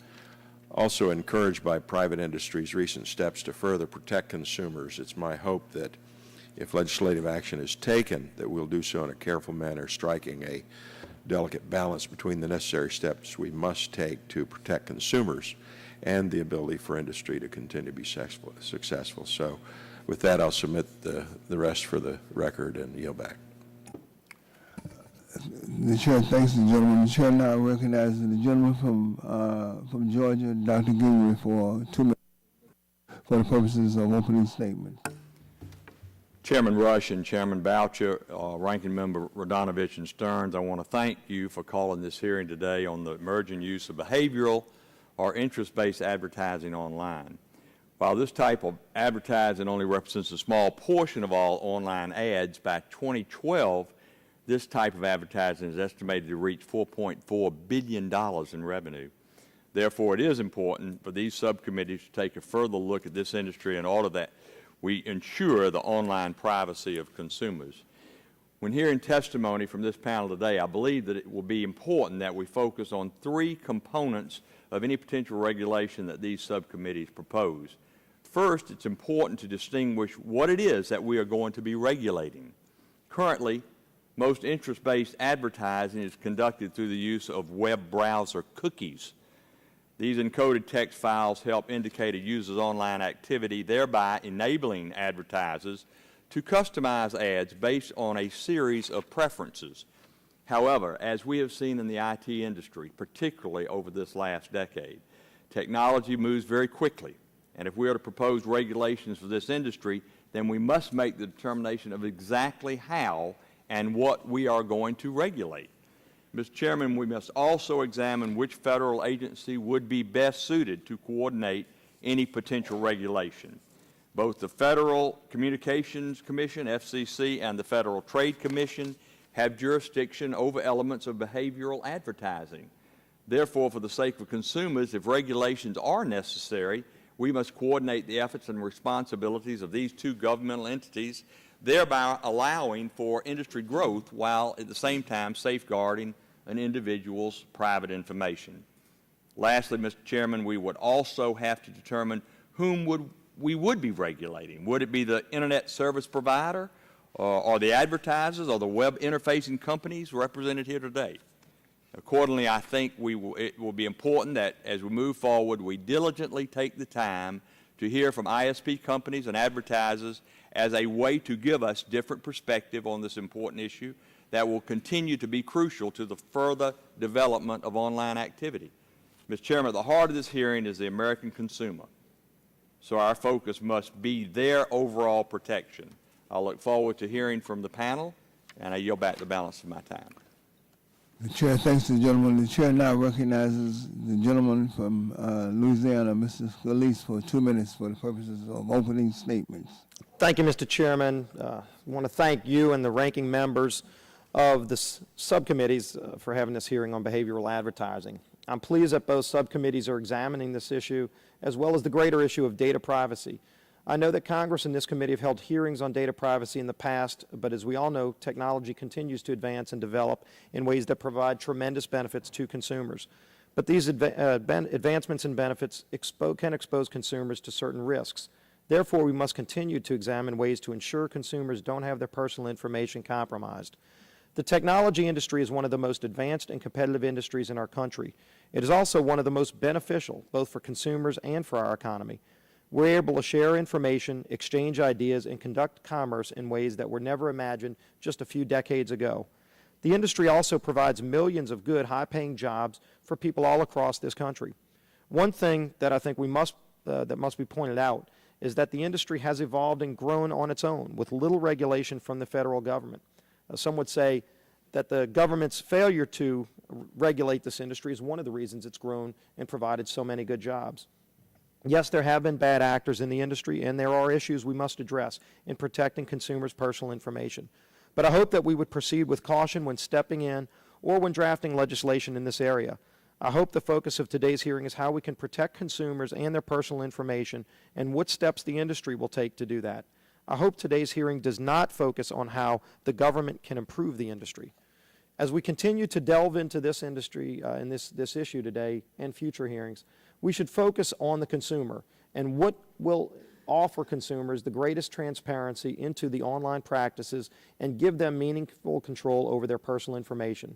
Speaker 7: also encouraged by private industry's recent steps to further protect consumers. It's my hope that if legislative action is taken, that we'll do so in a careful manner, striking a delicate balance between the necessary steps we must take to protect consumers and the ability for industry to continue to be successful. So with that, I'll submit the rest for the record and yield back.
Speaker 9: The chair thanks the gentleman. The chair now recognizes the gentleman from Georgia, Dr. Gingrey, for 2 minutes for the purposes of opening statement.
Speaker 19: Chairman Rush and Chairman Boucher, Ranking Member Radonovich and Stearns, I want to thank you for calling this hearing today on the emerging use of behavioral or interest-based advertising online. While this type of advertising only represents a small portion of all online ads, by 2012, this type of advertising is estimated to reach $4.4 billion in revenue. Therefore, it is important for these subcommittees to take a further look at this industry in order that we ensure the online privacy of consumers. When hearing testimony from this panel today, I believe that it will be important that we focus on 3 components of any potential regulation that these subcommittees propose. First, it's important to distinguish what it is that we are going to be regulating. Currently, most interest-based advertising is conducted through the use of web browser cookies. These encoded text files help indicate a user's online activity, thereby enabling advertisers to customize ads based on a series of preferences. However, as we have seen in the IT industry, particularly over this last decade, technology moves very quickly. And if we are to propose regulations for this industry, then we must make the determination of exactly how and what we are going to regulate. Mr. Chairman, we must also examine which federal agency would be best suited to coordinate any potential regulation. Both the Federal Communications Commission, FCC, and the Federal Trade Commission have jurisdiction over elements of behavioral advertising. Therefore, for the sake of consumers, if regulations are necessary, we must coordinate the efforts and responsibilities of these two governmental entities, thereby allowing for industry growth while at the same time safeguarding an individual's private information. Lastly, Mr. Chairman, we would also have to determine whom we would be regulating. Would it be the Internet service provider, or the advertisers, or the web interfacing companies represented here today? Accordingly, I think it will be important that as we move forward, we diligently take the time to hear from ISP companies and advertisers as a way to give us different perspective on this important issue that will continue to be crucial to the further development of online activity. Mr. Chairman, at the heart of this hearing is the American consumer, so our focus must be their overall protection. I look forward to hearing from the panel, and I yield back the balance of my time.
Speaker 9: The chair thanks the gentleman. The chair now recognizes the gentleman from Louisiana, Mr. Scalise, for 2 minutes for the purposes of opening statements.
Speaker 20: Thank you, Mr. Chairman. I want to thank you and the ranking members of the subcommittees for having this hearing on behavioral advertising. I'm pleased that both subcommittees are examining this issue as well as the greater issue of data privacy. I know that Congress and this committee have held hearings on data privacy in the past, but as we all know, technology continues to advance and develop in ways that provide tremendous benefits to consumers. But these advancements and benefits can expose consumers to certain risks. Therefore, we must continue to examine ways to ensure consumers don't have their personal information compromised. The technology industry is one of the most advanced and competitive industries in our country. It is also one of the most beneficial, both for consumers and for our economy. We're able to share information, exchange ideas, and conduct commerce in ways that were never imagined just a few decades ago. The industry also provides millions of good, high-paying jobs for people all across this country. One thing that I think that must be pointed out is that the industry has evolved and grown on its own with little regulation from the federal government. Some would say that the government's failure to regulate this industry is one of the reasons it's grown and provided so many good jobs. Yes, there have been bad actors in the industry, and there are issues we must address in protecting consumers' personal information. But I hope that we would proceed with caution when stepping in or when drafting legislation in this area. I hope the focus of today's hearing is how we can protect consumers and their personal information and what steps the industry will take to do that. I hope today's hearing does not focus on how the government can improve the industry. As we continue to delve into this industry and this issue today and future hearings, we should focus on the consumer and what will offer consumers the greatest transparency into the online practices and give them meaningful control over their personal information.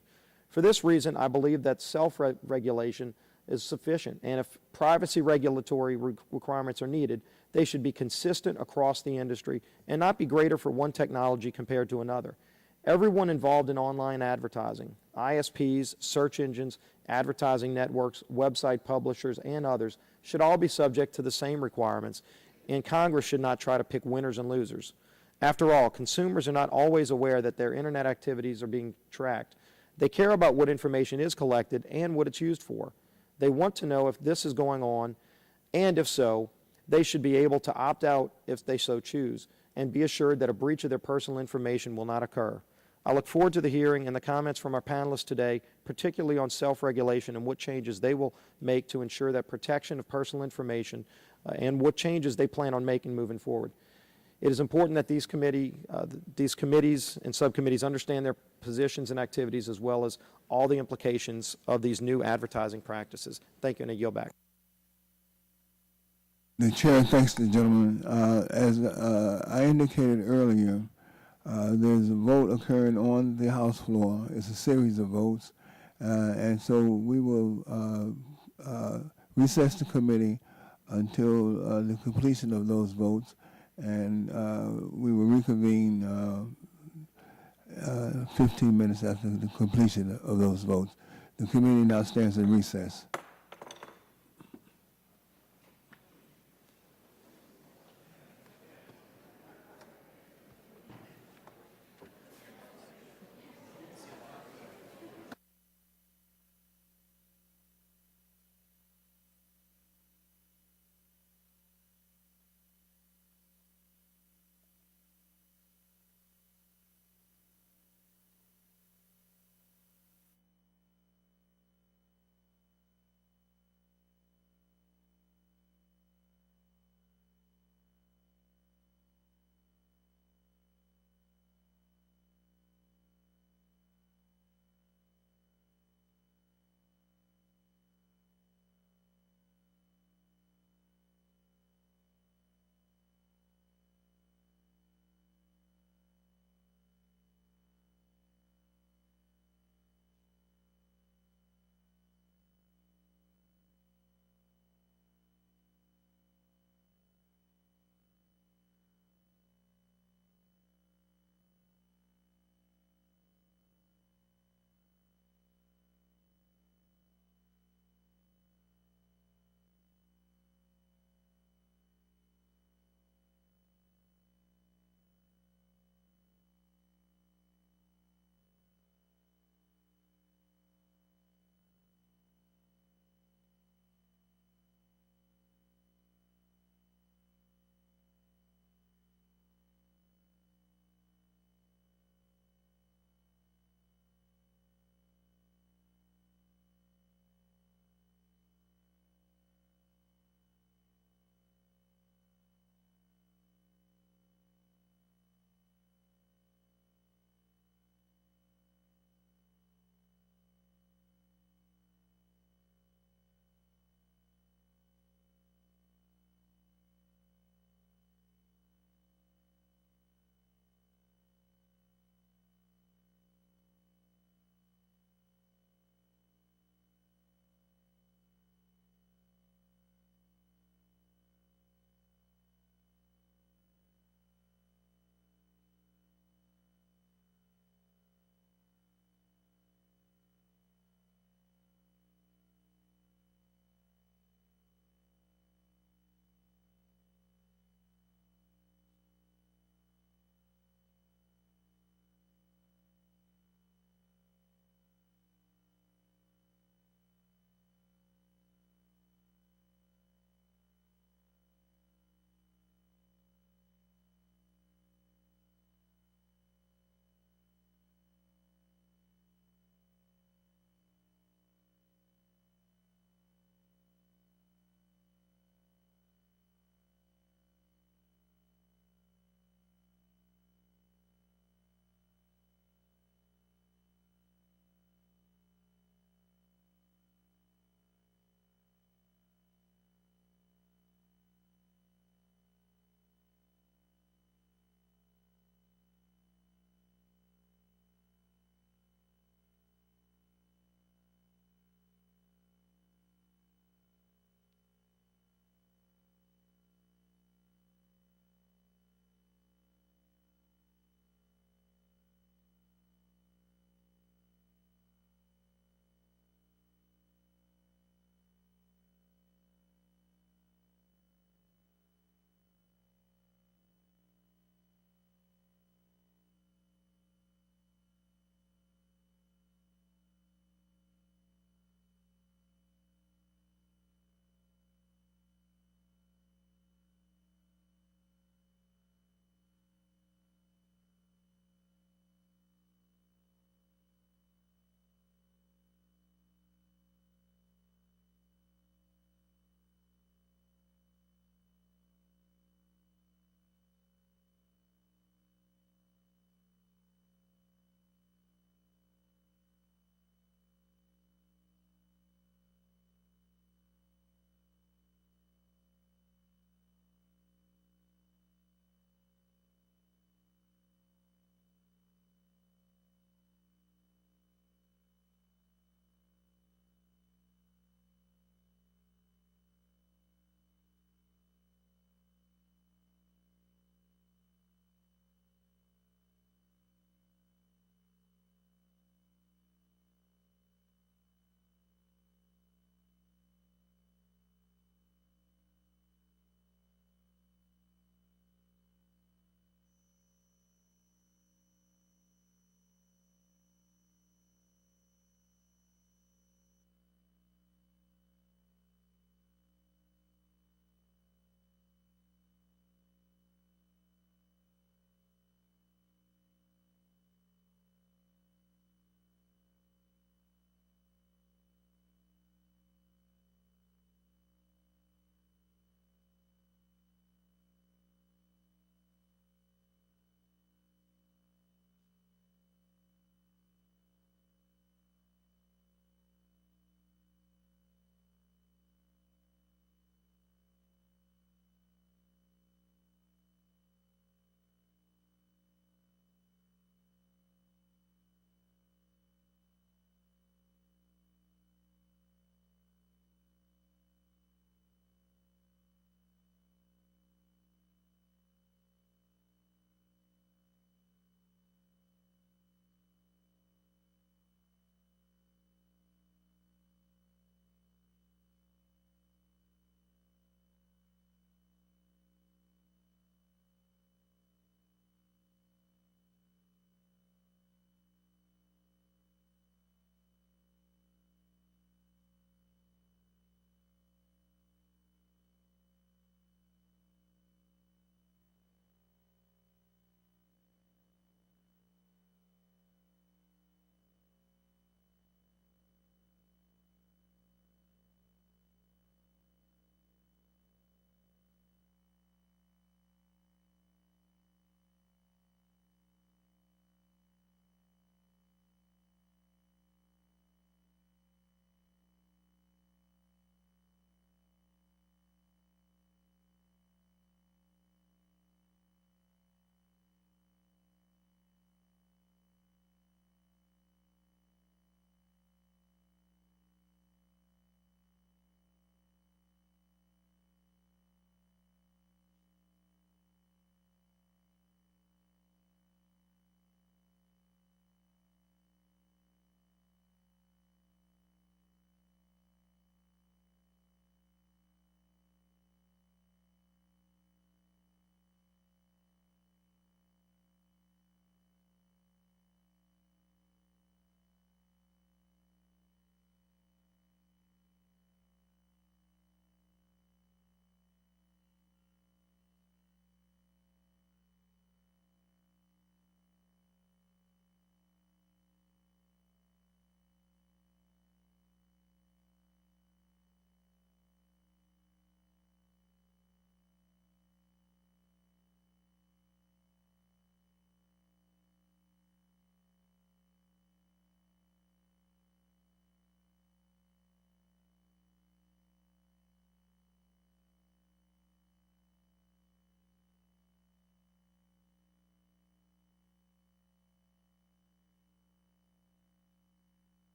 Speaker 20: For this reason, I believe that self-regulation is sufficient, and if privacy regulatory requirements are needed, they should be consistent across the industry and not be greater for one technology compared to another. Everyone involved in online advertising, ISPs, search engines, advertising networks, website publishers, and others should all be subject to the same requirements, and Congress should not try to pick winners and losers. After all, consumers are not always aware that their internet activities are being tracked. They care about what information is collected and what it's used for. They want to know if this is going on, and if so, they should be able to opt out if they so choose, and be assured that a breach of their personal information will not occur. I look forward to the hearing and the comments from our panelists today, particularly on self-regulation and what changes they will make to ensure that protection of personal information and what changes they plan on making moving forward. It is important that these committees and subcommittees understand their positions and activities as well as all the implications of these new advertising practices. Thank you, and I yield back.
Speaker 9: The chair thanks the gentleman. As I indicated earlier, there's a vote occurring on the House floor. It's a series of votes, and so we will recess the committee until the completion of those votes, and we will reconvene 15 minutes after the completion of those votes. The committee now stands in recess.